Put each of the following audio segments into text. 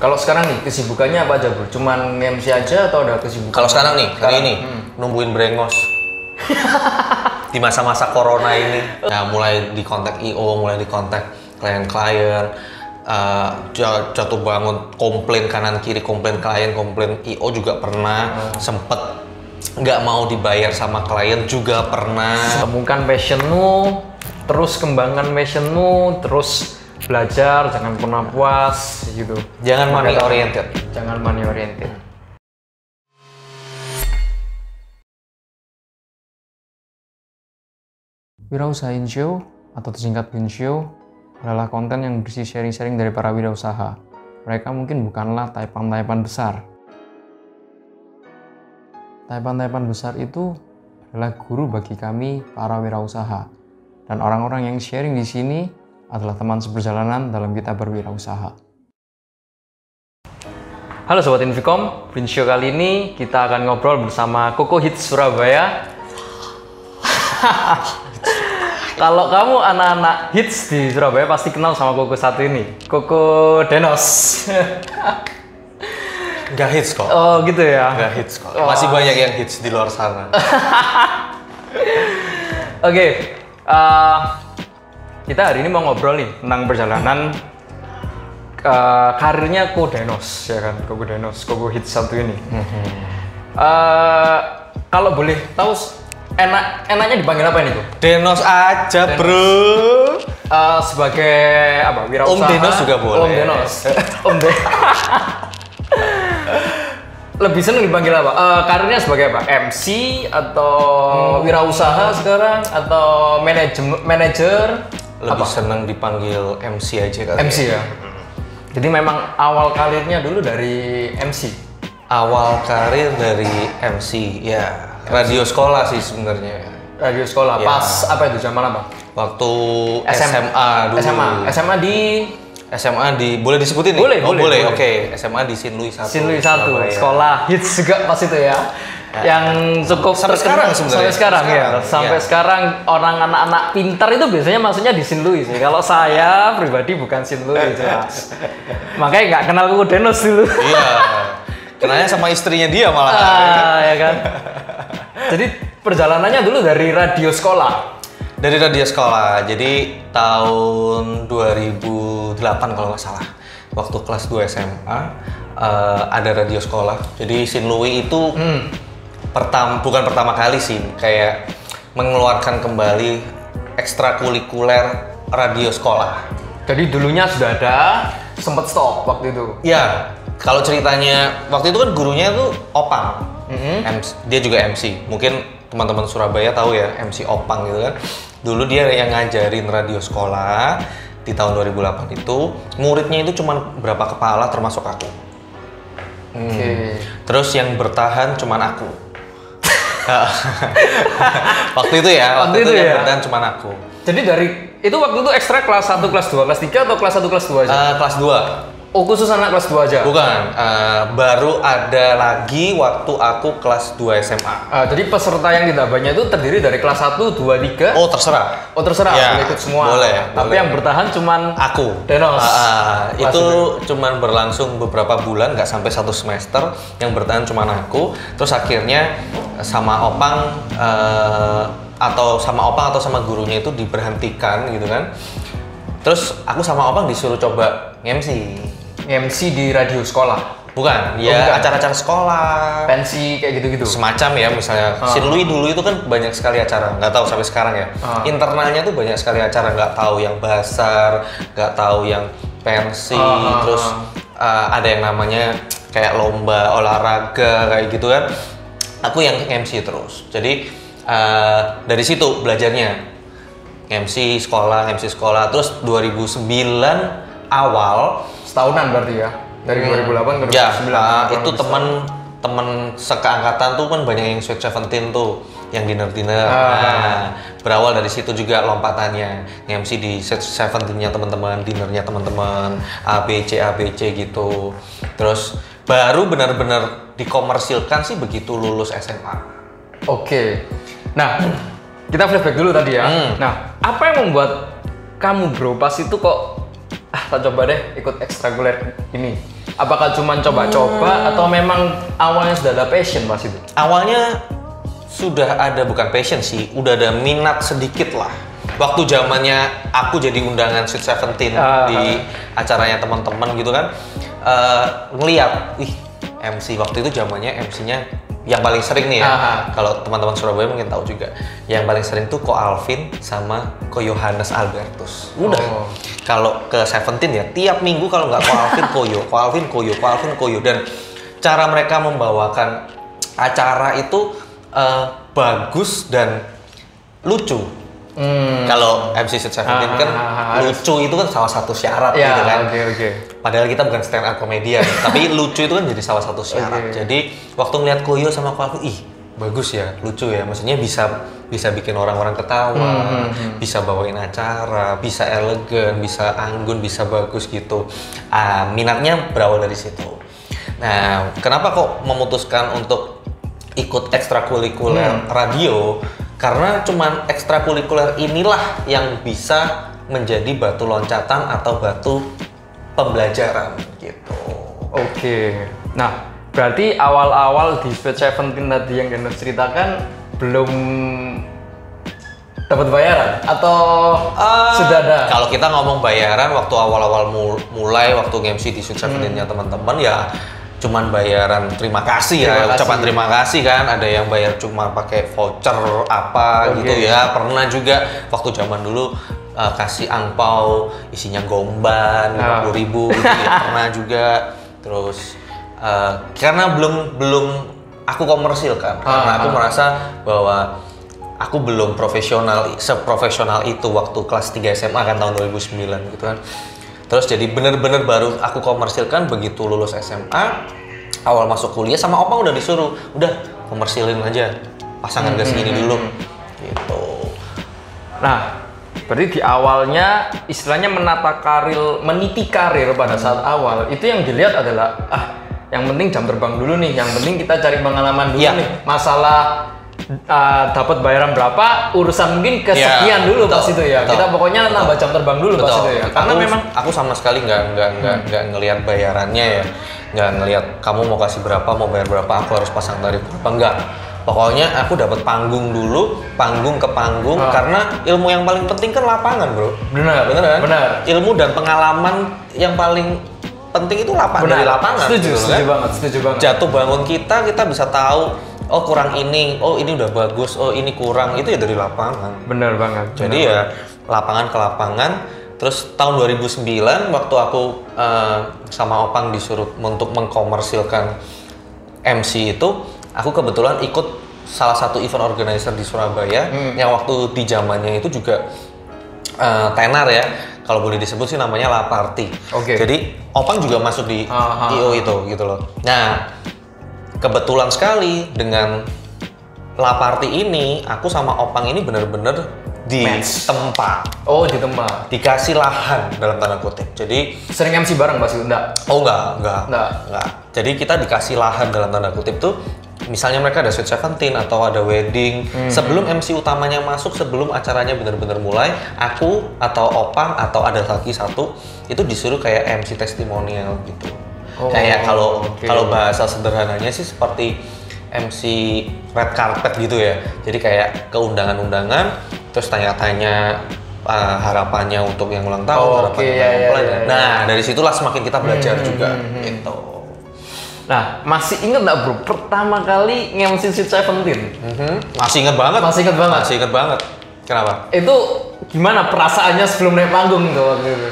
Kalau sekarang nih kesibukannya apa aja bro? Cuman MC aja atau ada kesibukan? Kalau sekarang nih, hari ini nungguin brengos. Di masa-masa corona ini, nah mulai di kontak IO, mulai di kontak klien-klien, jatuh bangun komplain kanan kiri, komplain klien, komplain IO juga pernah, sempet nggak mau dibayar sama klien juga pernah. Temukan passionmu, terus kembangkan passionmu, terus belajar, jangan pernah puas gitu. Jangan money oriented. Jangan money oriented. Wirausaha Inshow atau disingkat Winshow adalah konten yang berisi sharing-sharing dari para wirausaha. Mereka mungkin bukanlah taipan-taipan besar. Taipan-taipan besar itu adalah guru bagi kami para wirausaha. Dan orang-orang yang sharing di sini adalah teman seperjalanan dalam kita berwirausaha. Halo Sobat Inficom, Winshow kali ini kita akan ngobrol bersama Koko Hits Surabaya. Kalau kamu anak-anak hits di Surabaya pasti kenal sama Koko satu ini, Koko Denos. Nggak hits kok. Oh gitu ya? Nggak hits kok. Masih banyak yang hits di luar sana. Oke, kita hari ini mau ngobrol nih tentang perjalanan karirnya Koko Denos, ya kan? Koko Denos, Koko Hits satu ini. Kalau boleh tahu, enaknya dipanggil apa ini, Bro? Denos aja, Denos. bro. Sebagai apa? Wirausaha. Om Denos juga boleh. Om Denos. Om Denos. Lebih seneng dipanggil apa? Karirnya sebagai apa? MC atau wirausaha sekarang atau manajer? Lebih seneng dipanggil MC aja kali. MC ya. Jadi memang awal karirnya dulu dari MC. Awal karir dari MC, ya. Radio sekolah sih sebenarnya. Radio sekolah. Ya. Pas apa itu zaman apa? Waktu SMA dulu. SMA di boleh disebutin nih? Boleh, boleh. Oke. SMA di Sin Louis 1. Sin Louis 1. Surabaya. Sekolah hits juga pas itu ya. Yang cukup sampai sekarang sebenarnya. Sampai sekarang ya. Sampai ya. sekarang orang anak-anak pintar itu biasanya maksudnya di Sin Louis. Kalau saya pribadi bukan Sin Louis jelas. Makanya nggak kenal Koko Denos dulu. Iya. Kenalnya sama istrinya dia malah. Ya kan. Jadi perjalanannya dulu dari radio sekolah. Dari radio sekolah. Jadi tahun 2008 kalau nggak salah. Waktu kelas 2 SMA ada radio sekolah. Jadi Sin Louis itu bukan pertama kali sih, kayak mengeluarkan kembali ekstrakurikuler radio sekolah. Jadi dulunya sudah ada, sempat stop waktu itu. Ya, kalau ceritanya waktu itu kan gurunya tuh Opang. Dia juga MC. Mungkin teman-teman Surabaya tahu ya MC Opang gitu kan. Dulu dia yang ngajarin radio sekolah di tahun 2008 itu. Muridnya itu cuma berapa kepala termasuk aku. Terus yang bertahan cuma aku. Waktu itu ya, waktu itu yang bertahan cuma aku. Jadi dari itu waktu itu ekstra kelas 1, kelas 2, kelas 3 atau kelas 1, kelas 2 aja? Kelas 2. Oh, khusus anak kelas 2 aja? Bukan, baru ada lagi waktu aku kelas 2 SMA. Jadi peserta yang ditambahnya itu terdiri dari kelas 1, 2, 3? Oh, terserah. Oh, terserah, ya, boleh ikut semua? Boleh. Tapi boleh. yang bertahan cuman aku. Denos? Itu cuman berlangsung beberapa bulan, nggak sampai 1 semester. Yang bertahan cuman aku. Terus akhirnya sama Opang, atau sama gurunya itu diberhentikan gitu kan. Terus aku sama Opang disuruh coba MC. MC di radio sekolah? Bukan, ya acara-acara sekolah. Pensi kayak gitu-gitu? Semacam ya, misalnya Sin Louis dulu itu kan banyak sekali acara, nggak tahu sampai sekarang ya. Internalnya tuh banyak sekali acara, nggak tahu yang basar, nggak tahu yang pensi, terus ada yang namanya kayak lomba olahraga kayak gitu kan. Aku yang MC terus. Jadi dari situ belajarnya MC sekolah. Terus 2009 awal, setahunan berarti ya? Dari 2008 ke 2009? Ya, itu teman sekeangkatan tuh kan banyak yang Sweet Seventeen tuh, yang dinner. Berawal dari situ juga lompatannya, MC di Sweet Seventeen-nya teman-teman, dinnernya teman-teman, ABC gitu. Terus baru benar-benar dikomersilkan sih begitu lulus SMA. Oke. Nah, kita flashback dulu tadi ya. Nah, apa yang membuat kamu bro pas itu kok tak coba deh ikut ekstrakurikuler ini? Apakah cuma coba-coba atau memang awalnya sudah ada passion pas itu? Awalnya sudah ada, bukan passion sih, udah ada minat sedikit lah. Waktu zamannya aku jadi undangan Sweet Seventeen di acaranya teman-teman gitu kan, ngeliat, wih MC waktu itu zamannya MC-nya yang paling sering nih ya. Kalau teman-teman Surabaya mungkin tahu juga, yang paling sering tuh Ko Alvin sama Ko Yohanes Albertus. Udah. Kalau ke Seventeen ya, tiap minggu kalau nggak Ko Alvin Koyo, Ko Alvin Koyo, Ko Alvin Koyo, dan cara mereka membawakan acara itu bagus dan lucu. Kalau MC Sweet Seventeen kan lucu itu kan salah satu syarat gitu kan. Padahal kita bukan stand up komedian, tapi lucu itu kan jadi salah satu syarat. Jadi waktu ngeliat Koyo sama Ko Alvin, ih bagus ya, lucu ya. Maksudnya bisa bikin orang-orang ketawa, bisa bawain acara, bisa elegan, bisa anggun, bisa bagus gitu. Minatnya berawal dari situ. Nah, kenapa kok memutuskan untuk ikut ekstrakurikuler radio? Karena cuman ekstrakurikuler inilah yang bisa menjadi batu loncatan atau batu pembelajaran gitu. Oke. Nah, berarti awal-awal di Sweet Seventeen tadi yang Dennis ceritakan belum dapat bayaran atau sudah ada? Kalau kita ngomong bayaran waktu awal-awal mulai waktu MC di Sweet Seventeen-nya teman-teman ya cuman bayaran terima kasih ya, ucapan terima kasih kan. Ada yang bayar cuma pakai voucher apa gitu ya. Pernah juga waktu zaman dulu kasih angpau isinya gomban 50.000 gitu ya. Pernah juga. Terus karena belum aku komersil kan, karena aku merasa bahwa aku belum seprofesional itu waktu kelas 3 SMA kan tahun 2009 gitu kan. Terus jadi bener-bener baru aku komersilkan begitu lulus SMA, awal masuk kuliah sama opang udah disuruh, udah komersilin aja, pasangan gas gini dulu, gitu. Nah, berarti di awalnya istilahnya meniti karir pada saat awal, itu yang dilihat adalah, yang penting jam terbang dulu nih, yang penting kita cari pengalaman dulu nih, masalah dapat bayaran berapa, urusan mungkin kesekian dulu pas itu ya. Kita pokoknya nambah jam terbang dulu pas itu ya. Karena memang aku sama sekali nggak ngelihat bayarannya ya, nggak ngelihat kamu mau kasih berapa, mau bayar berapa, aku harus pasang tarif berapa, enggak. Pokoknya aku dapat panggung dulu, panggung ke panggung, karena ilmu yang paling penting kan lapangan, bro. Benar kan? Ilmu dan pengalaman yang paling penting itu dari lapangan. Setuju banget. Jatuh bangun kita bisa tahu. Oh kurang ini, oh ini udah bagus, oh ini kurang, itu ya dari lapangan. Bener banget. Jadi ya lapangan ke lapangan. Terus tahun 2009 waktu aku sama opang disuruh untuk mengkomersilkan MC itu, aku kebetulan ikut salah satu event organizer di Surabaya yang waktu di zamannya itu juga tenar ya, kalau boleh disebut sih namanya La Party. Jadi opang juga masuk di IO itu gitu loh. Nah, kebetulan sekali dengan La Party ini, aku sama opang ini bener-bener ditempa. Oh, ditempa. Dikasih lahan dalam tanda kutip. Jadi sering MC bareng pasti enggak? Oh, enggak. Jadi kita dikasih lahan dalam tanda kutip tuh, misalnya mereka ada Sweet Seventeen atau ada wedding, sebelum MC utamanya masuk, sebelum acaranya benar-benar mulai, aku atau opang atau ada lagi satu itu disuruh kayak MC testimonial gitu. Kayak kalau bahasa sederhananya sih seperti MC red carpet gitu ya. Jadi kayak keundangan-undangan, terus tanya-tanya harapannya untuk yang ulang tahun, harapannya yang pelan. Nah, dari situlah semakin kita belajar juga gitu. Nah, masih inget nggak bro, pertama kali nge-MC Sweet Seventeen? Masih inget banget. Masih inget banget. Kenapa? Itu gimana perasaannya sebelum naik panggung tuh waktu itu?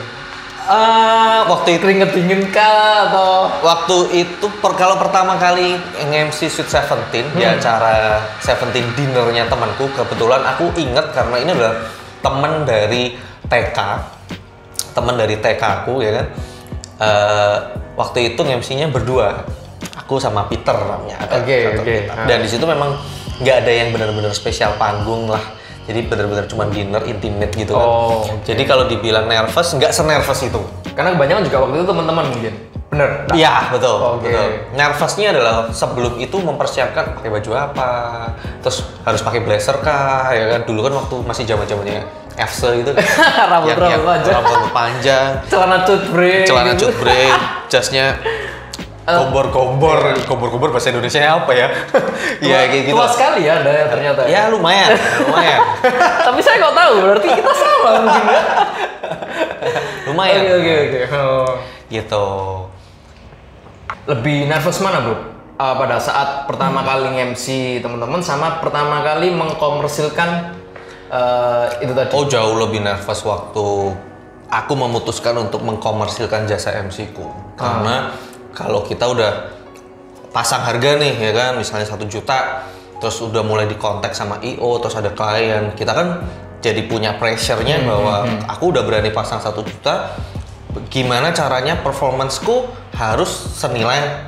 Waktu itu keringet dingin kah atau? Waktu itu kalau pertama kali nge-MC Sweet Seventeen di acara Seventeen dinnernya temanku, kebetulan aku inget karena ini adalah teman dari TK aku ya kan. Waktu itu nge-MC-nya berdua, aku sama Peter namanya. Dan di situ memang nggak ada yang benar-benar spesial panggung lah. Jadi benar-benar cuma dinner intimate gitu kan. Jadi kalau dibilang nervous, nggak se-nervous itu. Karena kebanyakan juga waktu itu teman-teman mungkin. Bener? Iya, betul. Nervousnya adalah sebelum itu mempersiapkan pakai baju apa, terus harus pakai blazer kah, ya kan? Dulu kan waktu masih zaman-zamannya FC itu kan. Rambut panjang. Celana cutbray, jasnya Kombor bahasa Indonesia apa ya? Iya kayak gitu. Tua sekali ya Anda ya ternyata. Ya lumayan. Tapi saya kok tahu, berarti kita sama mungkin ya. Lumayan. Oke. Oh. Gitu. Lebih nervous mana bro? Pada saat pertama kali MC teman-teman sama pertama kali mengkomersilkan itu tadi. Oh jauh lebih nervous waktu aku memutuskan untuk mengkomersilkan jasa MC ku. Karena kalau kita udah pasang harga nih ya kan, misalnya 1 juta, terus udah mulai dikontak sama IO, terus ada klien, kita kan jadi punya pressure-nya bahwa aku udah berani pasang 1 juta, gimana caranya performance-ku harus senilai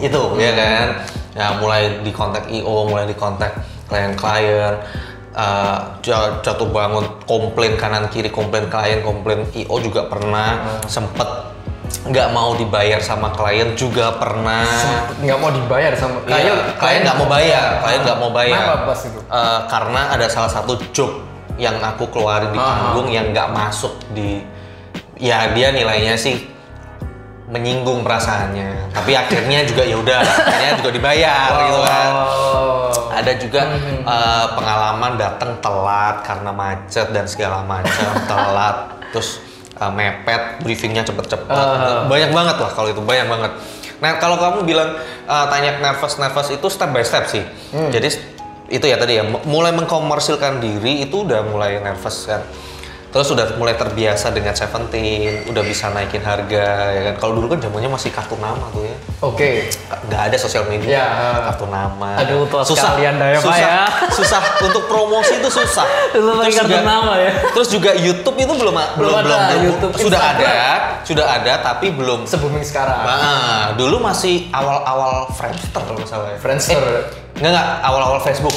itu ya kan. Ya mulai dikontak IO, mulai dikontak klien-klien, jatuh bangun komplain kanan kiri, komplain klien, komplain IO juga pernah, sempet nggak mau dibayar sama klien juga pernah. Nggak mau dibayar sama klien nggak mau bayar, Kenapa pas itu? Karena ada salah satu job yang aku keluarin di panggung yang nggak masuk di, ya dia nilainya sih menyinggung perasaannya, tapi akhirnya juga ya udah, akhirnya juga dibayar gitu kan. Ada juga pengalaman datang telat karena macet dan segala macam, telat terus mepet, briefingnya cepet-cepet, banyak banget lah kalau itu, banyak banget. Nah kalau kamu bilang tanya nervous itu step by step sih. Jadi itu ya tadi ya, mulai mengkomersilkan diri itu udah mulai nervous kan. Terus udah mulai terbiasa dengan Seventeen, udah bisa naikin harga ya kan. Kalau dulu kan zamannya masih kartu nama tuh ya. Oke. Nggak ada sosial media. Ya, kartu nama. Aduh, susah kalian dah ya, Pak ya. Susah untuk promosi itu susah. Terus kartu nama ya. Terus juga YouTube itu belum YouTube, sudah ada tapi belum se-booming sekarang. Nah, dulu masih awal-awal Friendster kalau nggak salah ya. Friendster. Enggak, awal-awal Facebook.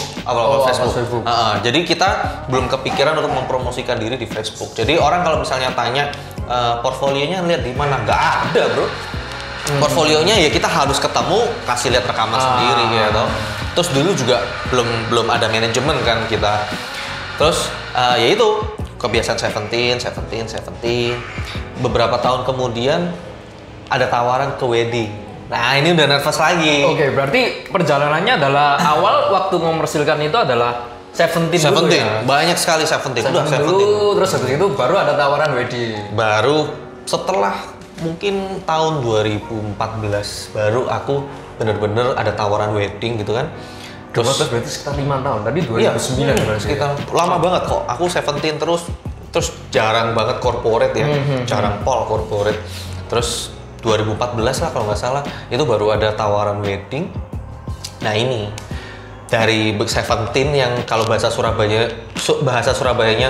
Facebook. Jadi kita belum kepikiran untuk mempromosikan diri di Facebook. Jadi orang kalau misalnya tanya portfolionya lihat di mana, nggak ada bro. Portfolionya ya kita harus ketemu, kasih lihat rekaman sendiri gitu. Terus dulu juga belum ada manajemen kan kita. Terus ya itu kebiasaan Seventeen. Beberapa tahun kemudian ada tawaran ke wedding. Nah ini udah nervous lagi. Oke, berarti perjalanannya adalah awal waktu komersilkan itu adalah Seventeen dulu ya? Banyak sekali Seventeen dulu, terus habis itu baru ada tawaran wedding. Baru setelah mungkin tahun 2014 baru aku bener-bener ada tawaran wedding gitu kan. Terus berarti sekitar 5 tahun, tadi 2009 iya, sekitar lama banget kok. Aku Seventeen terus jarang banget corporate ya, jarang corporate. Terus 2014 lah kalau nggak salah, itu baru ada tawaran wedding. Nah ini dari Seventeen yang kalau bahasa Surabayanya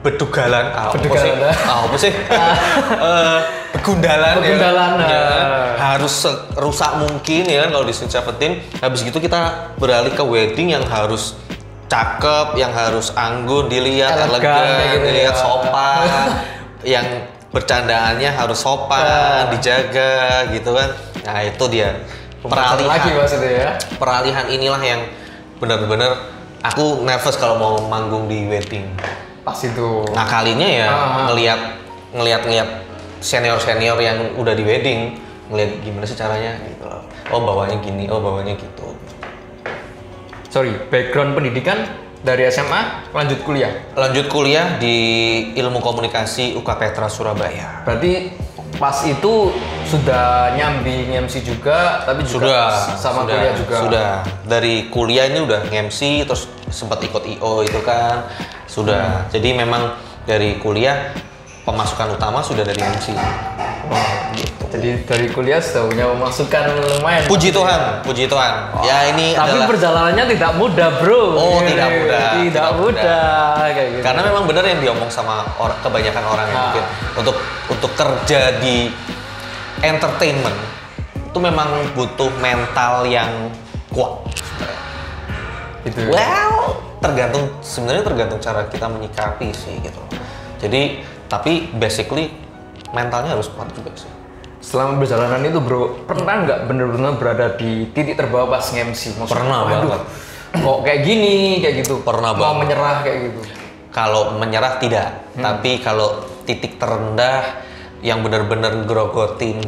bedugalan, begundalan ya. Harus rusak mungkin ya kan kalau di Seventeen. Habis gitu kita beralih ke wedding yang harus cakep, yang harus anggun, dilihat elegan, dilihat sopan, yang bercandaannya harus sopan, dijaga gitu kan. Nah itu dia peralihan inilah yang benar-benar aku nervous kalau mau manggung di wedding. Pas itu. Nah kalinya ya ngelihat senior yang udah di wedding, ngelihat gimana sih caranya gitu. Oh bawanya gini, oh bawanya gitu. Sorry, background pendidikan dari SMA lanjut kuliah? Lanjut kuliah di Ilmu Komunikasi UK Petra Surabaya. Berarti pas itu sudah nyambi MC juga, tapi juga kuliah juga? Sudah. Dari kuliah ini udah MC, terus sempat ikut IO itu kan. Sudah. Jadi memang dari kuliah pemasukan utama sudah dari MC. Gitu. Jadi dari kuliah sudah punya pemasukan lumayan. Puji Tuhan. Oh. Ya ini tapi adalah perjalanannya tidak mudah, bro. Oh, tidak mudah. Kayak gitu. Karena memang benar yang diomong sama kebanyakan orang yang mungkin untuk kerja di entertainment itu memang butuh mental yang kuat. Gitu. Well, sebenarnya tergantung cara kita menyikapi sih gitu. Jadi tapi basically mentalnya harus kuat juga sih. Selama perjalanan itu bro, pernah nggak bener-bener berada di titik terbawah pas nge-MC? Pernah banget. Kok kayak gini, kayak gitu? Pernah banget. Mau menyerah kayak gitu? Kalau menyerah tidak, tapi kalau titik terendah yang benar-benar grogotin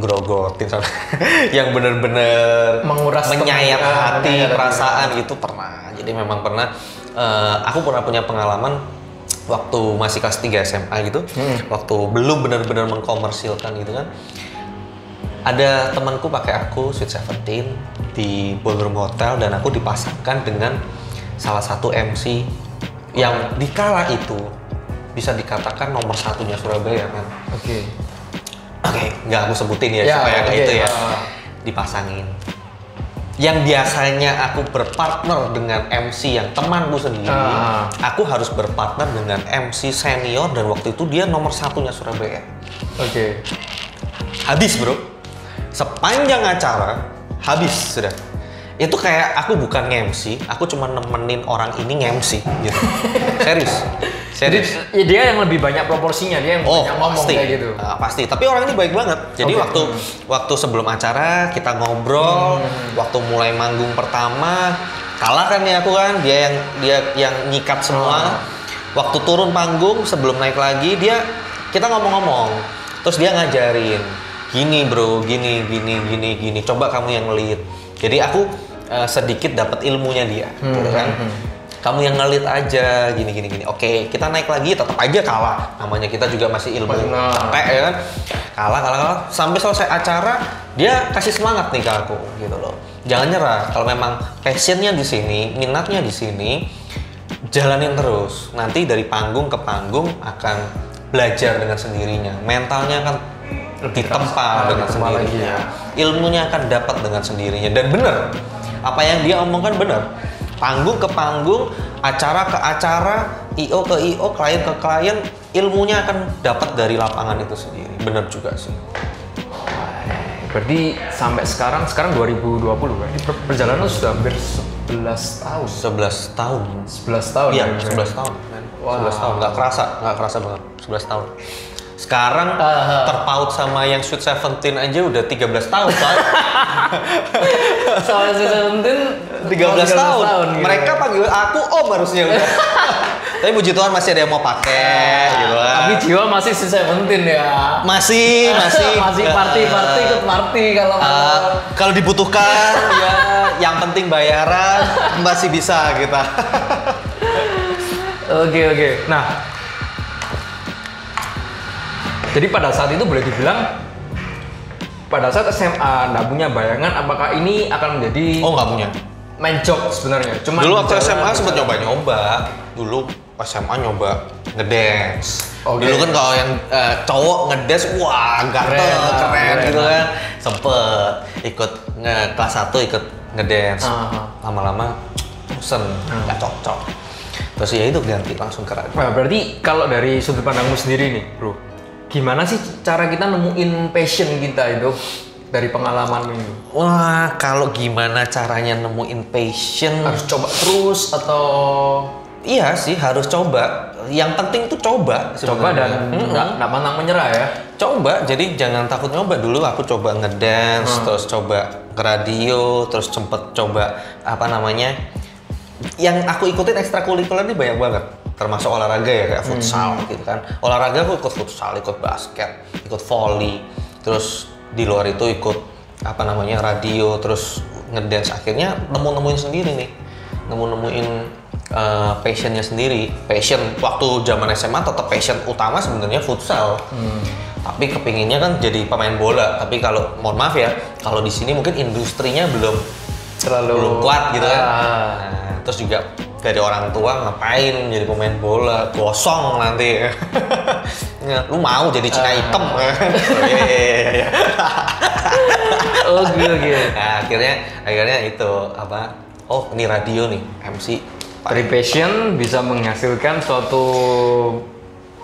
yang benar-benar menguras menyayat hati, perasaan hati. gitu pernah. Jadi memang pernah aku pernah punya pengalaman waktu masih kelas 3 SMA gitu. Waktu belum benar-benar mengkomersilkan gitu kan. Ada temanku pakai aku Sweet Seventeen di Ballroom Hotel dan aku dipasangkan dengan salah satu MC yang di kala itu bisa dikatakan nomor satunya Surabaya kan. Oke, nggak aku sebutin ya supaya kayak itu ya. Dipasangin. Yang biasanya aku berpartner dengan MC yang temanku sendiri, aku harus berpartner dengan MC senior dan waktu itu dia nomor satunya Surabaya. Oke. Habis bro, sepanjang acara habis sudah. Itu kayak aku bukan nge-MC, aku cuma nemenin orang ini nge-MC gitu. Serius. Ya dia yang lebih banyak proporsinya, dia yang banyak ngomong kayak gitu. Pasti, tapi orang ini baik banget. Jadi waktu sebelum acara kita ngobrol, waktu mulai manggung pertama, kalah kan ya aku kan, dia yang nyikat semua. Waktu turun panggung sebelum naik lagi kita ngomong-ngomong. Terus dia ngajarin, gini bro, gini, coba kamu yang lead. Jadi aku sedikit dapat ilmunya dia, gitu kan. Kamu yang ngelit aja, gini. Oke, kita naik lagi, tetap aja kalah. Namanya kita juga masih ilmu capek ya kan. Kalah. Sampai selesai acara, dia kasih semangat nih ke aku, gitu loh. Jangan nyerah. Kalau memang passionnya di sini, minatnya di sini, jalanin terus. Nanti dari panggung ke panggung akan belajar dengan sendirinya. Mentalnya akan ditempa dengan sendirinya. Ilmunya akan dapat dengan sendirinya. Dan benar, apa yang dia omongkan benar. Panggung ke panggung, acara ke acara, IO ke IO, klien ke klien, ilmunya akan dapat dari lapangan itu sendiri. Benar juga sih. Berarti sampai sekarang 2020 kan? Perjalanan sudah hampir 11 tahun. 11 tahun. 11 tahun. Iya, 11 tahun. 11 tahun. Nggak kerasa banget. 11 tahun. Sekarang terpaut sama yang Sweet Seventeen aja udah 13 tahun soalnya. Soalnya Sweet Seventeen 13 tahun. Gitu. Mereka panggil aku Om harusnya udah. Tapi puji Tuhan masih ada yang mau pakai gitu kan. Tapi jiwa masih Sweet Seventeen ya. Masih party ikut party kalau dibutuhkan ya yang penting bayaran masih bisa kita. Oke. Nah, jadi pada saat itu boleh dibilang pada saat SMA nggak punya bayangan apakah ini akan menjadi nggak punya main job sebenarnya. Cuma dulu waktu SMA sempat nyoba. Dulu SMA nyoba ngedance. Dulu kan kalau yang cowok ngedance wah keren gitu kan. Sempet ikut kelas 1 ikut ngedance. Lama-lama bosen, nggak cocok. Terus ya itu ganti langsung ke radio. Nah, berarti kalau dari sudut pandangmu sendiri nih, bro, gimana sih cara kita nemuin passion kita itu dari pengalaman ini? Wah, kalau gimana caranya nemuin passion? Harus coba terus atau? Iya sih, harus coba. Yang penting tuh coba. Coba dan nggak pantang menyerah ya? Coba, jadi jangan takut nyoba. Dulu aku coba ngedance, terus coba ke radio, terus sempet coba yang aku ikutin ekstrakurikuler ini banyak banget. Termasuk olahraga ya, kayak futsal gitu kan. Olahraga aku ikut futsal, ikut basket, ikut volley. Terus di luar itu ikut radio, terus ngedance. Akhirnya nemuin sendiri nih. Nemuin passionnya sendiri. Passion waktu zaman SMA tetap passion utama sebenarnya futsal. Tapi kepinginnya kan jadi pemain bola. Tapi kalau mohon maaf ya, kalau di sini mungkin industrinya belum kuat gitu kan. Terus juga dari orang tua ngapain jadi pemain bola, gosong nanti. Lu mau jadi Cina hitam kan? Iya. Oke. Nah, akhirnya itu ini radio nih, MC. Dari passion bisa menghasilkan suatu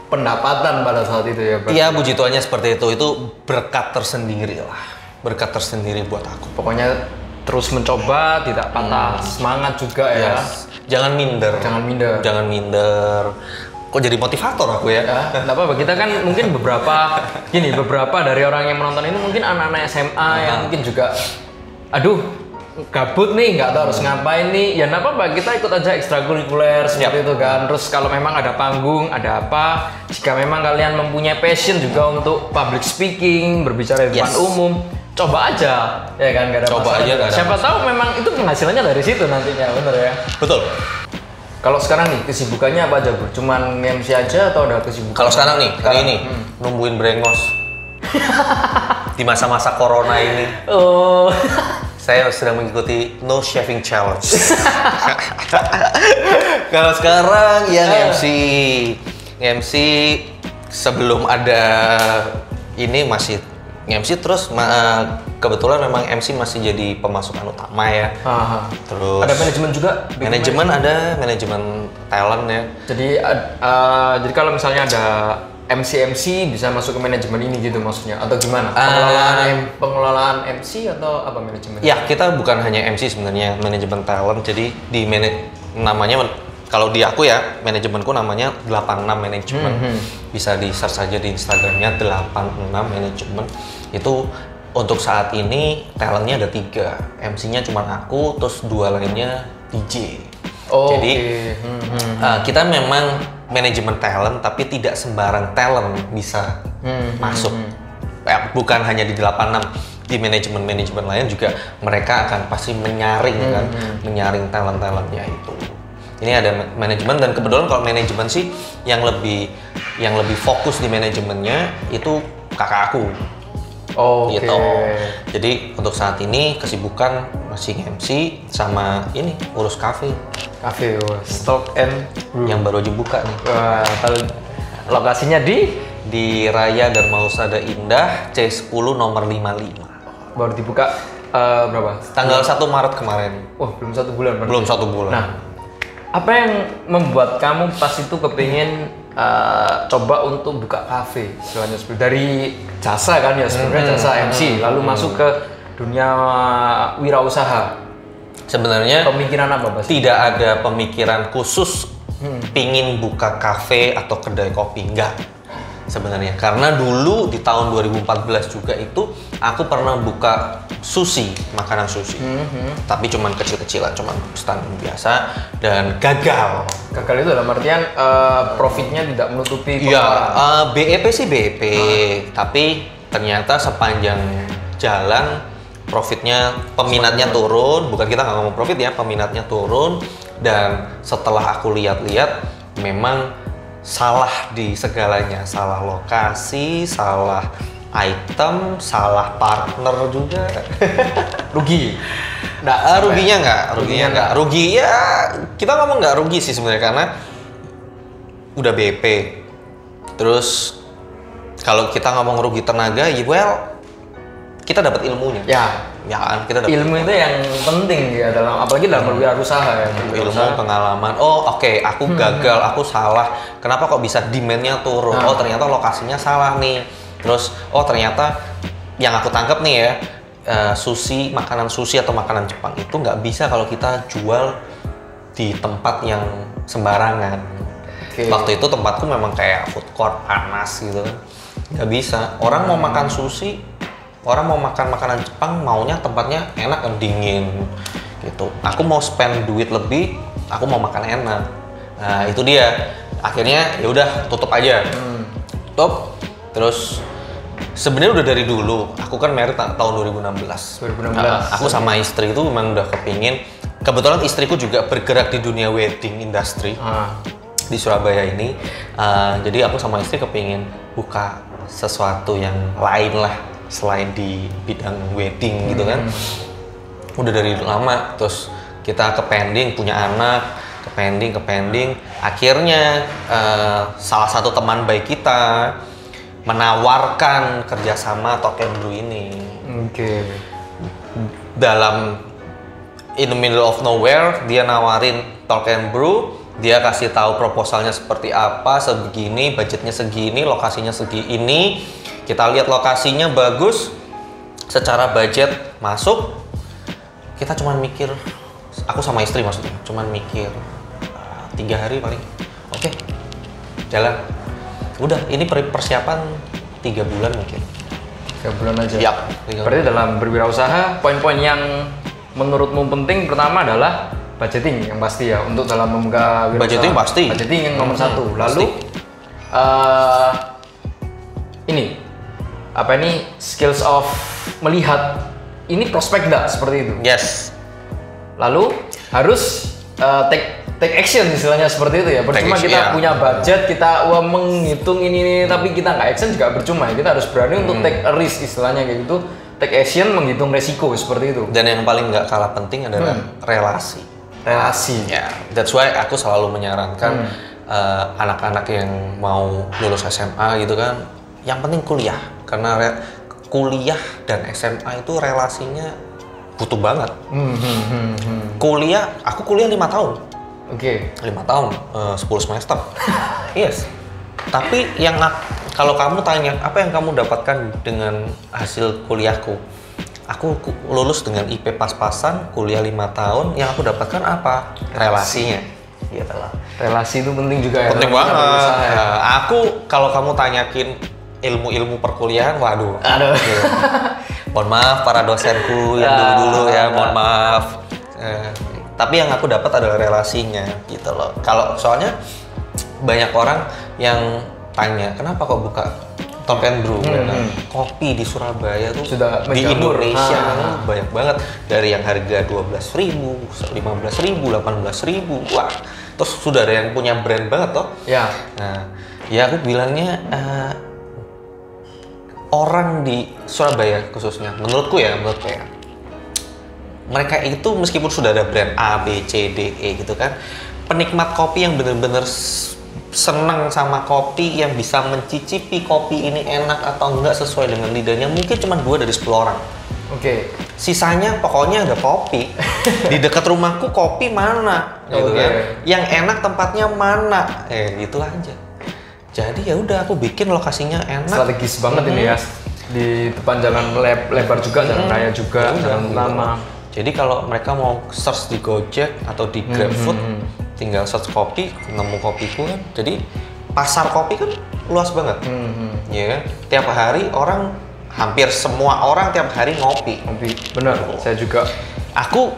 pendapatan pada saat itu ya, Pak? Iya, puji Tuhannya seperti itu. Itu berkat tersendiri lah. Berkat tersendiri buat aku. Pokoknya terus mencoba, tidak patah semangat juga ya. Jangan minder. Kok jadi motivator aku ya? Nggak apa-apa, kita kan mungkin beberapa dari orang yang menonton ini mungkin anak-anak SMA yang mungkin juga, gabut nih, nggak tahu harus ngapain nih, ya nggak apa-apa, kita ikut aja ekstrakurikuler seperti itu kan. Terus kalau memang ada panggung, ada apa, jika memang kalian mempunyai passion juga untuk public speaking, berbicara di depan umum, coba aja, ya kan, nggak ada Coba masalah. aja, nggak ada Siapa tahu memang itu penghasilannya dari situ nantinya, bener ya. Betul. Kalau sekarang nih kesibukannya apa aja bro? Cuman MC aja atau ada kesibukan? Kalau sekarang nih, hari ini nungguin brengos. Di masa-masa corona ini, Oh. saya sedang mengikuti no shaving challenge. Kalau sekarang yang MC sebelum ada ini masih MC terus kebetulan memang MC masih jadi pemasukan utama ya. Aha. Terus Ada manajemen juga? manajemen ada manajemen talent ya. Jadi kalau misalnya ada MC bisa masuk ke manajemen ini gitu maksudnya atau gimana? Pengelolaan MC atau apa manajemen? Ya, kita bukan hanya MC sebenarnya, manajemen talent. Jadi namanya kalau di aku ya, manajemenku namanya 86 manajemen. Bisa di search saja di Instagramnya 86 manajemen. Itu untuk saat ini talentnya ada 3, MC-nya cuma aku, terus 2 lainnya DJ. Jadi kita memang manajemen talent, tapi tidak sembarang talent bisa masuk. Bukan hanya di 86, di manajemen lain juga mereka akan pasti menyaring kan, menyaring talent-talentnya itu. Ini ada manajemen, dan kebetulan kalau manajemen sih yang lebih fokus di manajemennya itu kakak aku. Gitu. Jadi untuk saat ini kesibukan masih MC sama ini urus kafe. Stock and Brew yang baru dibuka nih. Wah, lokasinya di Raya Dharma Husada Indah C10 nomor 55. Baru dibuka berapa? Tanggal 1 Maret kemarin. Wah, belum 1 bulan. Belum 1 bulan. Nah, apa yang membuat kamu pas itu kepingin coba untuk buka kafe istilahnya dari jasa kan ya, sebenarnya jasa MC lalu masuk ke dunia wirausaha? Sebenarnya pemikiran apa Bas? Tidak ada pemikiran khusus pingin buka kafe atau kedai kopi, enggak sebenarnya. Karena dulu di tahun 2014 juga itu aku pernah buka sushi, makanan sushi. Tapi cuman kecil-kecilan, cuman stand biasa, dan gagal. Gagal itu dalam artian profitnya tidak menutupi pengeluaran. BEP sih BEP, tapi ternyata sepanjang jalan profitnya, peminatnya turun. Bukan kita nggak ngomong profit ya, peminatnya turun. Dan setelah aku lihat-lihat, memang salah di segalanya, salah lokasi, salah item, salah partner juga. Rugi? Ruginya nggak. Rugi ya, kita ngomong nggak rugi sih sebenarnya, karena udah BP. Terus kalau kita ngomong rugi tenaga, kita dapat ilmunya. Ya kan, kita dapat ilmu itu yang penting ya, apalagi dalam berwirausaha ya. Ilmu, pengalaman. Oke, aku gagal, aku salah. Kenapa kok bisa demand-nya turun? Ternyata lokasinya salah nih. Terus ternyata yang aku tangkap nih ya, sushi, makanan sushi atau makanan Jepang itu nggak bisa kalau kita jual di tempat yang sembarangan. Waktu itu tempatku memang kayak food court panas gitu, nggak bisa. Orang mau makan sushi, orang mau makan makanan Jepang, maunya tempatnya enak dan dingin gitu. Aku mau spend duit lebih, aku mau makan enak. Nah itu dia. Akhirnya ya udah tutup aja. Tutup. Terus sebenarnya udah dari dulu. Aku kan married tahun 2016. Aku sama istri itu memang udah kepingin. Kebetulan istriku juga bergerak di dunia wedding industry di Surabaya ini. Jadi aku sama istri kepingin buka sesuatu yang lain lah selain di bidang wedding gitu kan. Udah dari lama, terus kita ke pending, punya anak, ke pending. Akhirnya salah satu teman baik kita menawarkan kerjasama Talk and Brew ini. In the middle of nowhere, dia nawarin Talk and Brew. Dia kasih tahu proposalnya seperti apa, sebegini, budgetnya segini, lokasinya segini. Kita lihat lokasinya bagus, secara budget masuk. Kita cuman mikir, aku sama istri maksudnya, cuman mikir 3 hari paling. Oke, jalan. Udah, ini persiapan 3 bulan mungkin. 3 bulan aja? Yap. Berarti dalam berwirausaha, poin-poin yang menurutmu penting pertama adalah budgeting yang pasti ya untuk dalam membuka wirausaha. Budgeting pasti. Budgeting yang nomor satu. Lalu ini apa ini skills of melihat ini prospek nggak seperti itu. Yes. Lalu harus take action istilahnya seperti itu ya. Percuma Take action, kita ya. punya budget, kita menghitung ini tapi kita nggak action juga percuma ya. Kita harus berani untuk take a risk istilahnya kayak gitu. Take action, menghitung resiko seperti itu. Dan yang paling nggak kalah penting adalah relasi. Ya, that's why aku selalu menyarankan anak-anak yang mau lulus SMA gitu kan, yang penting kuliah. Karena kuliah dan SMA itu relasinya butuh banget. Kuliah, aku kuliah 5 tahun. Oke. 5 tahun, 10 semester. Yes. Tapi kalau kamu tanya, apa yang kamu dapatkan dengan hasil kuliahku? Aku lulus dengan IP pas-pasan, kuliah 5 tahun, yang aku dapatkan apa? Relasinya. Gitu lah. Relasi itu penting juga ya. Penting dalam banget. berusaha ya. Nah, aku kalau kamu tanyakin ilmu-ilmu perkuliahan, waduh. Gitu. Mohon maaf para dosenku yang dulu-dulu ya, mohon maaf. Tapi yang aku dapat adalah relasinya, gitu loh. Kalau soalnya banyak orang yang tanya, kenapa kok buka Talk and Brew? Kopi di Surabaya tuh Sudah di menjamur. Indonesia banyak banget, dari yang harga 12.000, 15.000, 18.000. Wah, terus sudah ada yang punya brand banget toh. Ya. Nah, ya aku bilangnya orang di Surabaya khususnya, menurutku ya, mereka itu meskipun sudah ada brand A, B, C, D, E gitu kan, penikmat kopi yang bener-bener senang sama kopi, yang bisa mencicipi kopi ini enak atau enggak sesuai dengan lidahnya, mungkin cuma 2 dari 10 orang. Oke. Sisanya pokoknya ada kopi. Di dekat rumahku kopi mana, gitu kan. Yang enak tempatnya mana, gitu aja. Jadi ya udah, aku bikin lokasinya enak. Strategis banget ini ya. Di depan jalan lebar juga, jalan raya juga, jalan utama. Jadi kalau mereka mau search di Gojek atau di GrabFood, tinggal search kopi, nemu kopiku kan. Jadi pasar kopi kan luas banget, ya kan. Tiap hari hampir semua orang tiap hari ngopi. Benar, saya juga. Aku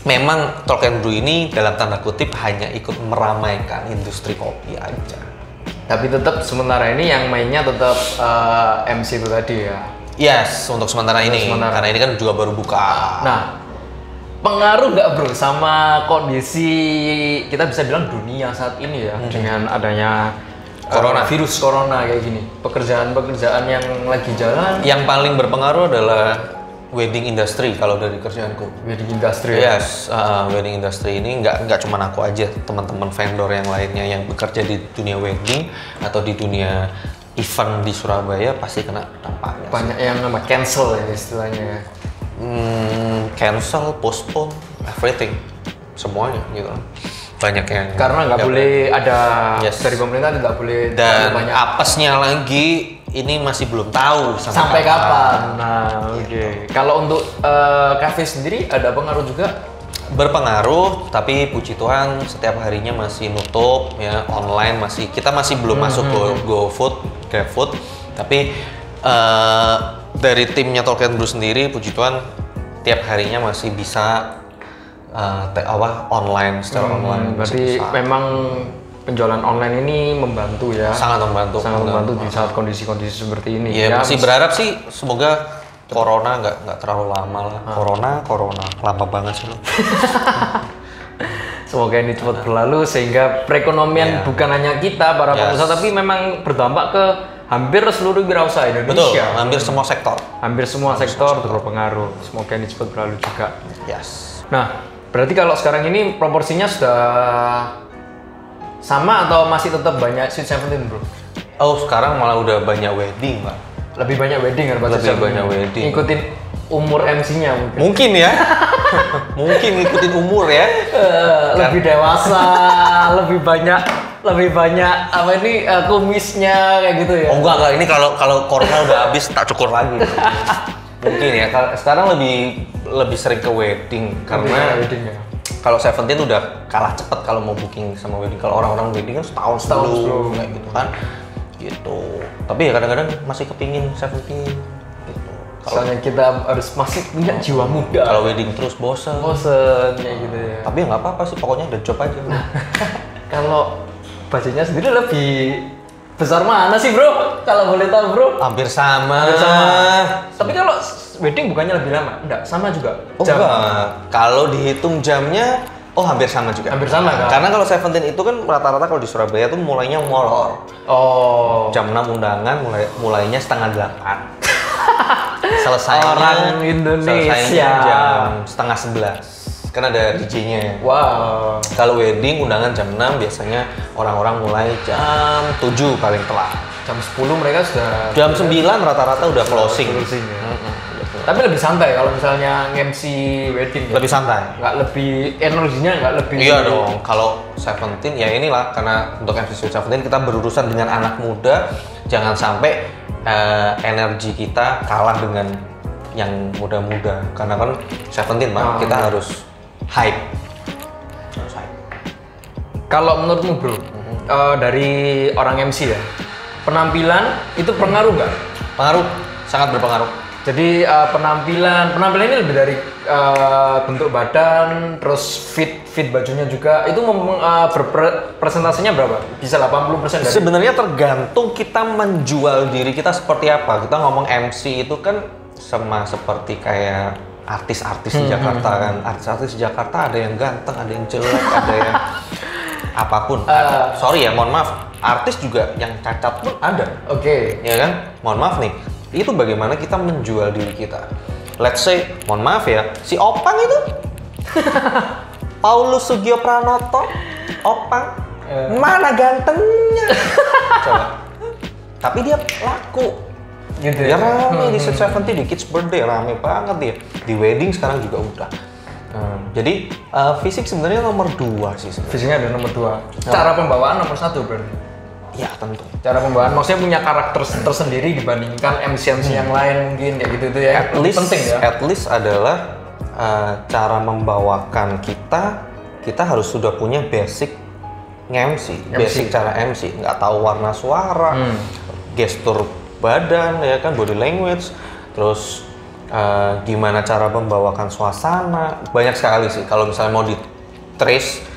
memang Talk and Brew ini dalam tanda kutip hanya ikut meramaikan industri kopi aja. Tapi tetap sementara ini yang mainnya tetap MC itu tadi ya. Yes, untuk sementara ini. Karena ini kan juga baru buka. Nah, pengaruh nggak bro sama kondisi kita bisa bilang dunia saat ini ya, dengan adanya virus corona kayak gini, pekerjaan-pekerjaan yang lagi jalan? Yang paling berpengaruh adalah wedding industry kalau dari kerjaanku. Wedding industry. Yes, wedding industry ini nggak cuma aku aja, teman-teman vendor yang lainnya yang bekerja di dunia wedding atau di dunia event di Surabaya pasti kena dampaknya. Banyak yang cancel ya istilahnya. Cancel, postpone, everything, semuanya gitu. Banyak yang karena nggak boleh ada dari pemerintah, nggak boleh. Dan apesnya lagi ini masih belum tahu sampai kapan. Nah, oke. Kalau untuk cafe sendiri ada pengaruh juga? Berpengaruh, tapi puji Tuhan setiap harinya masih nutup ya, online kita masih belum masuk ke GoFood, GrabFood. Tapi dari timnya Talk and Brew sendiri, puji Tuhan tiap harinya masih bisa online, secara online. Berarti memang penjualan online ini membantu ya? Sangat membantu di saat kondisi-kondisi seperti ini. Ya, masih berharap sih semoga Corona nggak terlalu lama lah. Corona lama banget sih lo. Semoga ini cepat berlalu sehingga perekonomian bukan hanya kita para pengusaha, tapi memang berdampak ke hampir seluruh wirausaha Indonesia. Betul, hampir semua sektor. Hampir semua sektor terpengaruh. Semoga ini cepat berlalu juga. Yes. Nah, berarti kalau sekarang ini proporsinya sudah sama atau masih tetap banyak Sweet 17 bro? Oh, sekarang malah udah banyak wedding pak. Lebih banyak wedding kan? Lebih banyak wedding. Ngikutin umur MC-nya mungkin? Mungkin ya. Mungkin ngikutin umur ya. Lebih dewasa, lebih banyak apa ini kumisnya kayak gitu ya? Oh enggak, ini kalau corona udah habis tak cukur lagi. Mungkin ya. Sekarang lebih sering ke wedding karena kalau 17 udah kalah cepet kalau mau booking sama wedding. Kalau orang-orang wedding kan setahun sebelum kayak gitu kan. Gitu. Tapi ya kadang-kadang masih kepingin 17 gitu. Soalnya kita harus masih punya jiwa muda. Kalau wedding terus bosen Kayak gitu ya. tapi ya nggak apa-apa sih, pokoknya ada job aja. Kalau budgetnya sendiri lebih besar mana sih bro? Kalau boleh tahu bro? Hampir sama. Tapi kalau wedding bukannya lebih lama? Enggak, sama juga. Oh enggak, kalau dihitung jamnya, hampir sama juga. Hampir sama kan? Karena kalau Seventeen itu kan rata-rata kalau di Surabaya tuh mulainya molor. Jam 6 undangan, mulainya setengah 8. Selesainya Orang Indonesia jam setengah 11. Kan ada DJ-nya ya. Wow. Kalau wedding undangan jam 6, biasanya orang-orang mulai jam 7 paling telat. Jam 10 mereka sudah. Jam 9 rata-rata udah closing. Ya. Tapi lebih santai kalau misalnya MC wedding ya? Lebih santai. Nggak lebih, energinya nggak lebih. Iya dong, kalau Seventeen ya inilah, karena untuk MC Seventeen kita berurusan dengan anak muda, jangan sampai energi kita kalah dengan yang muda-muda, karena kan Seventeen Pak, kita harus hype. Kalau menurutmu bro, dari orang MC ya, penampilan itu pengaruh nggak? Pengaruh, sangat berpengaruh. Jadi penampilan ini lebih dari bentuk badan, terus fit bajunya juga. Itu presentasinya berapa? Bisa 80% dari. Sebenarnya tergantung kita menjual diri kita seperti apa. Kita ngomong MC itu kan sama seperti kayak artis-artis di Jakarta kan. Artis-artis di Jakarta ada yang ganteng, ada yang jelek, ada yang apapun. Sorry ya, mohon maaf. Artis juga yang cacat pun ada. Oke. Ya kan? Mohon maaf nih. Itu bagaimana kita menjual diri kita. Let's say, mohon maaf ya, si Opang itu Paulus Sugio Pranoto, Opang, mana gantengnya? Coba. Tapi dia laku. Gitu Dia ya? rame di Sweet Seventeen, di Kids Birthday, rame banget dia. Di wedding sekarang juga udah. Jadi fisik sebenarnya nomor 2 sih sebenarnya. Fisiknya ada nomor 2. Cara pembawaan nomor 1 berarti. Ya tentu. Cara pembawaan maksudnya punya karakter tersendiri dibandingkan MC yang lain mungkin kayak gitu ya. At least, penting ya. At least adalah cara membawakan kita harus sudah punya basic MC. Basic cara MC, nggak tahu warna suara, gestur badan ya kan, body language, terus gimana cara membawakan suasana, banyak sekali sih. Kalau misalnya mau di trace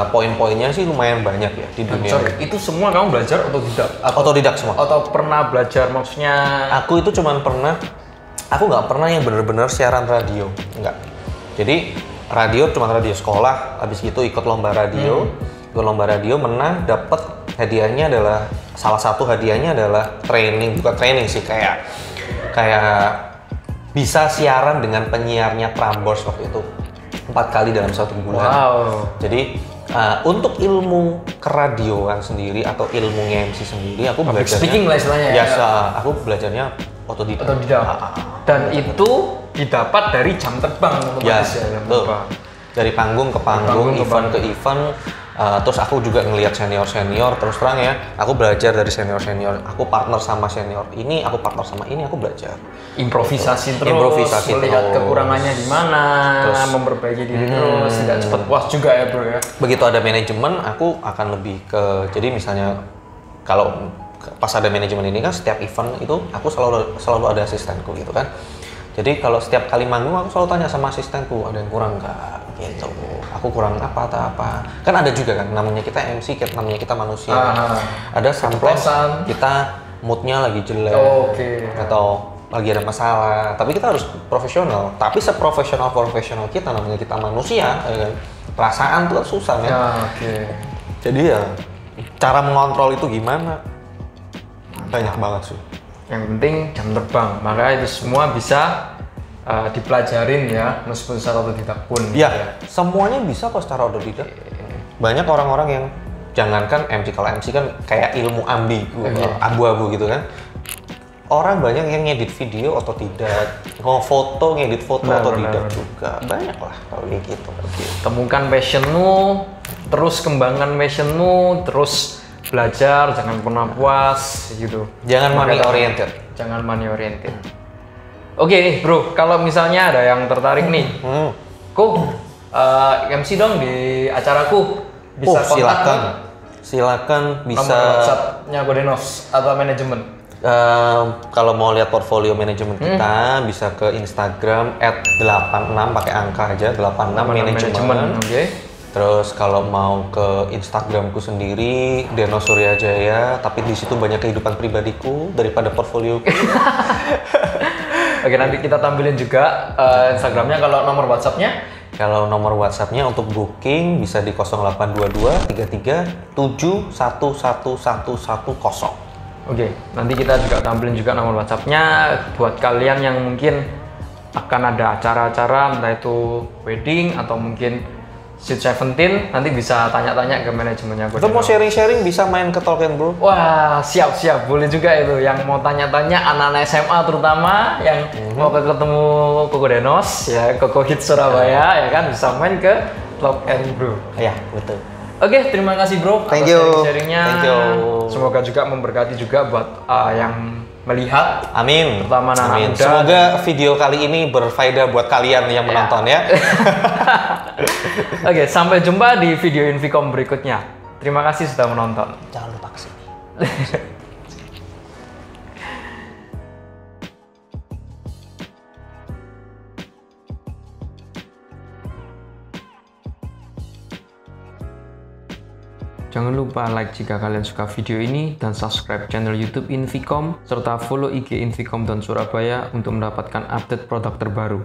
poin-poinnya sih lumayan banyak ya di dunia. Itu semua kamu belajar otodidak? Otodidak semua. Atau pernah belajar maksudnya? Aku itu cuman pernah, aku nggak pernah yang bener-bener siaran radio, nggak. Jadi radio cuma radio sekolah, habis itu ikut lomba radio, menang, dapat hadiahnya adalah, salah satu hadiahnya adalah training, bukan training sih, kayak bisa siaran dengan penyiarnya Prambors waktu itu 4 kali dalam 1 bulan. Wow. Jadi untuk ilmu keradioan sendiri atau ilmu MC sendiri, aku belajarnya speaking lah istilahnya ya. Biasa, aku belajarnya otodidak. Dan itu didapat dari jam terbang otomatis ya. Dari panggung ke panggung, event ke event. Terus aku juga ngelihat senior, terus terang ya, aku belajar dari senior, aku partner sama senior ini, aku partner sama ini, aku belajar. Improvisasi terus, melihat kekurangannya di mana, memperbaiki diri terus, tidak cepat puas juga ya bro ya. Begitu ada manajemen, aku akan lebih ke, jadi misalnya kalau pas ada manajemen ini kan setiap event itu aku selalu ada asistenku gitu kan. Jadi kalau setiap kali manggung aku selalu tanya sama asistenku, ada yang kurang nggak gitu. Aku kurang apa atau apa. Kan ada juga kan, namanya kita MC, namanya kita manusia. Ada sometimes kita moodnya lagi jelek, atau lagi ada masalah. Tapi kita harus profesional. Tapi seprofesional kita, namanya kita manusia, ya kan? Perasaan tuh kan susah kan. Jadi ya cara mengontrol itu gimana? Banyak banget sih. Yang penting jam terbang, maka itu semua bisa dipelajarin ya, meskipun secara otodidak pun. Iya, semuanya bisa kok secara otodidak. Banyak orang-orang yang, jangankan MC, kalau MC kan kayak ilmu ambigu, abu-abu gitu kan. Orang banyak yang ngedit video otodidak, ngedit foto otodidak juga. Banyak lah kalau kayak gitu. Temukan passionmu, terus kembangkan passionmu, terus belajar, jangan pernah puas gitu. Jangan money oriented. Jangan money oriented. Oke nih bro, kalau misalnya ada yang tertarik nih, MC dong di acaraku, bisa kontak silakan bisa. Nomor WhatsApp-nya Godenos atau manajemen. Kalau mau lihat portfolio manajemen kita bisa ke Instagram @86 pakai angka aja 86 manajemen. Oke. Terus kalau mau ke Instagramku sendiri Deno Suryajaya, tapi di situ banyak kehidupan pribadiku daripada portfolioku. Oke, nanti kita tampilin juga Instagramnya. Kalau nomor WhatsAppnya? Kalau nomor WhatsAppnya untuk booking bisa di 0822 33 711110. Oke, nanti kita juga tampilin juga nomor WhatsAppnya buat kalian yang mungkin akan ada acara-acara, entah itu wedding atau mungkin Sweet 17, nanti bisa tanya-tanya ke manajemennya. Atau mau sharing-sharing bisa main ke Talk and Brew. Wah, siap-siap, boleh juga itu. Yang mau tanya-tanya anak-anak SMA terutama yang mau ketemu Koko Denos, ya Koko Hits Surabaya, ya kan bisa main ke Talk and Brew. Ya, betul. Oke, terima kasih bro Thank atas you. sharing-sharingnya. Thank you. Semoga juga memberkati juga buat yang melihat. Amin. Terutama anak muda. Semoga video kali ini berfaedah buat kalian yang menonton ya. Oke, sampai jumpa di video Invicom berikutnya. Terima kasih sudah menonton. Jangan lupa kesini. Jangan lupa like jika kalian suka video ini dan subscribe channel YouTube Invicom serta follow IG Invicom dan Surabaya untuk mendapatkan update produk terbaru.